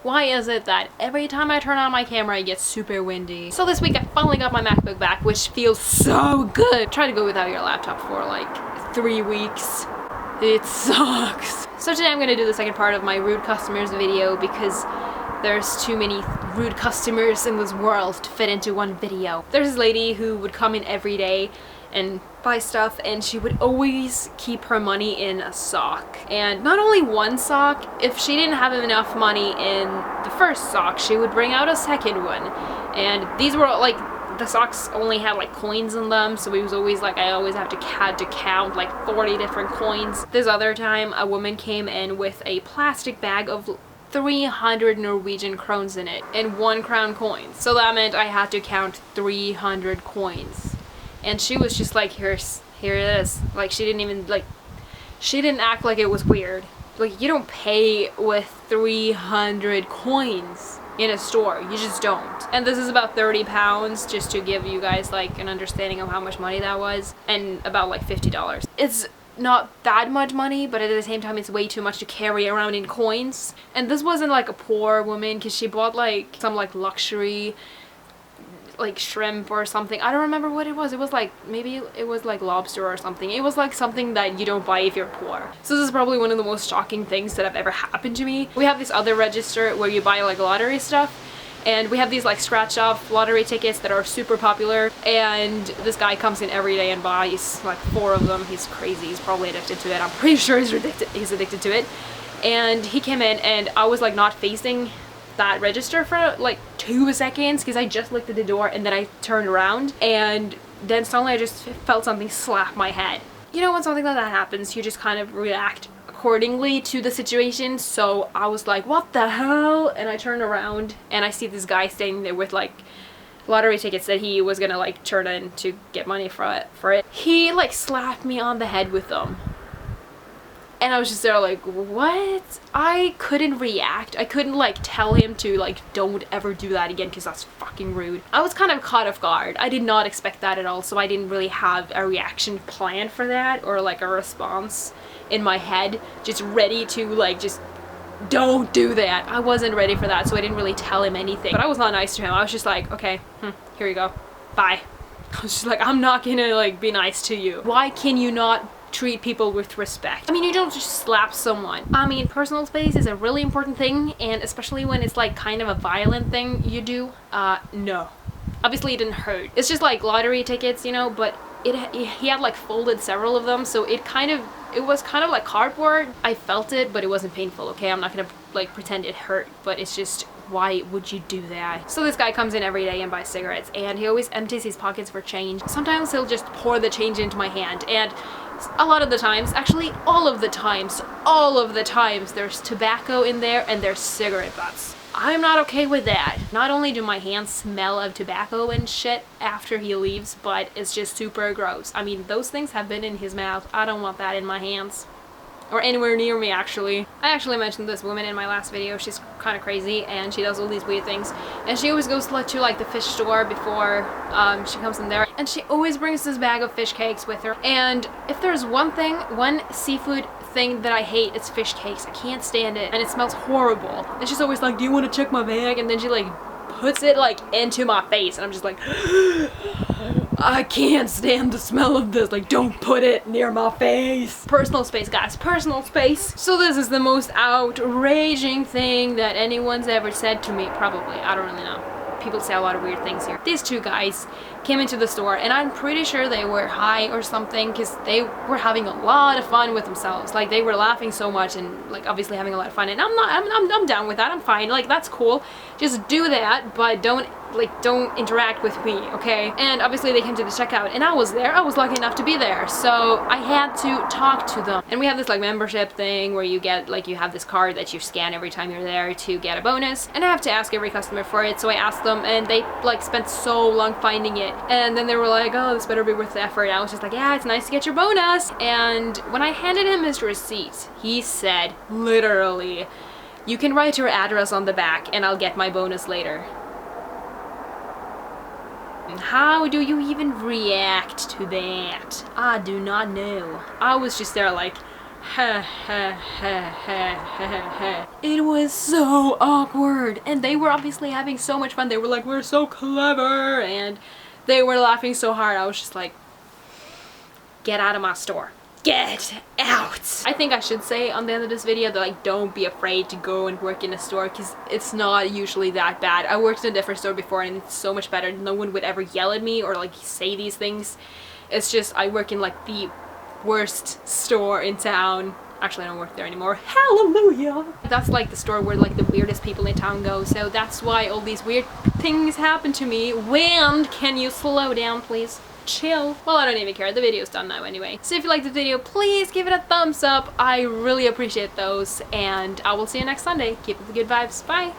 Why is it that every time I turn on my camera it gets super windy? So this week I finally got my MacBook back, which feels so good. Try to go without your laptop for like 3 weeks. It sucks. So today I'm gonna do the second part of my rude customers video because there's too many rude customers in this world to fit into one video. There's this lady who would come in every day and buy stuff, and she would always keep her money in a sock. And not only one sock, if she didn't have enough money in the first sock, she would bring out a second one. And these were like, the socks only had like coins in them, so it was always like I always had to count like 40 different coins. This other time a woman came in with a plastic bag of 300 Norwegian krones in it and 1 crown coins. So that meant I had to count 300 coins. And she was just like, here it is. Like, she didn't even, like, she didn't act like it was weird. Like, you don't pay with 300 coins in a store. You just don't. And this is about 30 pounds, just to give you guys, like, an understanding of how much money that was. And about, like, $50. It's not that much money, but at the same time, it's way too much to carry around in coins. And this wasn't, like, a poor woman, because she bought, like, some, like, luxury like shrimp or something. I don't remember what it was. It was like, maybe it was like lobster or something. It was like something that you don't buy if you're poor. So this is probably one of the most shocking things that have ever happened to me. We have this other register where you buy like lottery stuff, and we have these like scratch off lottery tickets that are super popular, and this guy comes in every day and buys like 4 of them. He's crazy. He's probably addicted to it. I'm pretty sure he's addicted to it. And he came in, and I was like not facing that register for like 2 seconds because I just looked at the door, and then I turned around, and then suddenly I just felt something slap my head. You know, when something like that happens, you just kind of react accordingly to the situation. So I was like, what the hell? And I turned around and I see this guy standing there with like lottery tickets that he was gonna like turn in to get money for it. He like slapped me on the head with them. And I was just there like, what? I couldn't react. I couldn't like tell him to like, don't ever do that again, because that's fucking rude. I was kind of caught off guard. I did not expect that at all, so I didn't really have a reaction planned for that, or like a response in my head, just ready to like, just don't do that. I wasn't ready for that, so I didn't really tell him anything. But I was not nice to him. I was just like, okay, here you go. Bye. I was just like, I'm not gonna like be nice to you. Why can you not treat people with respect? I mean, you don't just slap someone. I mean, personal space is a really important thing, and especially when it's like kind of a violent thing you do. No. Obviously it didn't hurt. It's just like lottery tickets, you know, but he had like folded several of them, so it was kind of like cardboard. I felt it, but it wasn't painful, okay? I'm not gonna like pretend it hurt, but it's just, why would you do that? So this guy comes in every day and buys cigarettes, and he always empties his pockets for change. Sometimes he'll just pour the change into my hand, and a lot of the times, actually all of the times, there's tobacco in there and there's cigarette butts. I'm not okay with that. Not only do my hands smell of tobacco and shit after he leaves, but it's just super gross. I mean, those things have been in his mouth. I don't want that in my hands. Or anywhere near me, actually. I actually mentioned this woman in my last video. She's kind of crazy, and she does all these weird things. And she always goes to like the fish store before she comes in there. And she always brings this bag of fish cakes with her. And if there's one seafood thing that I hate, it's fish cakes. I can't stand it, and it smells horrible. And she's always like, do you want to check my bag? And then she like puts it like into my face, and I'm just like, I can't stand the smell of this. Like, don't put it near my face. Personal space, guys. Personal space. So this is the most outraging thing that anyone's ever said to me. Probably. I don't really know. People say a lot of weird things here. These 2 guys came into the store, and I'm pretty sure they were high or something, because they were having a lot of fun with themselves. Like, they were laughing so much and like obviously having a lot of fun, and I'm down with that. I'm fine. Like, that's cool. Just do that, but don't interact with me, okay? And obviously they came to the checkout, and I was there. I was lucky enough to be there, so I had to talk to them. And we have this like membership thing where you get like, you have this card that you scan every time you're there to get a bonus, and I have to ask every customer for it. So I asked them, and they like spent so long finding it, and then they were like, oh, this better be worth the effort. And I was just like, yeah, it's nice to get your bonus. And when I handed him his receipt, he said, literally, you can write your address on the back and I'll get my bonus later. How do you even react to that? I do not know. I was just there like, It was so awkward, and they were obviously having so much fun. They were like, we're so clever, and they were laughing so hard. I was just like, get out of my store. Get out! I think I should say on the end of this video that like, don't be afraid to go and work in a store, because it's not usually that bad. I worked in a different store before and it's so much better. No one would ever yell at me or like say these things. It's just I work in like the worst store in town. Actually, I don't work there anymore. Hallelujah! That's like the store where like the weirdest people in town go, so that's why all these weird things happen to me. Wind, can you slow down please? Chill. Well, I don't even care. The video's done now anyway. So if you liked the video, please give it a thumbs up. I really appreciate those, and I will see you next Sunday. Keep up the good vibes. Bye!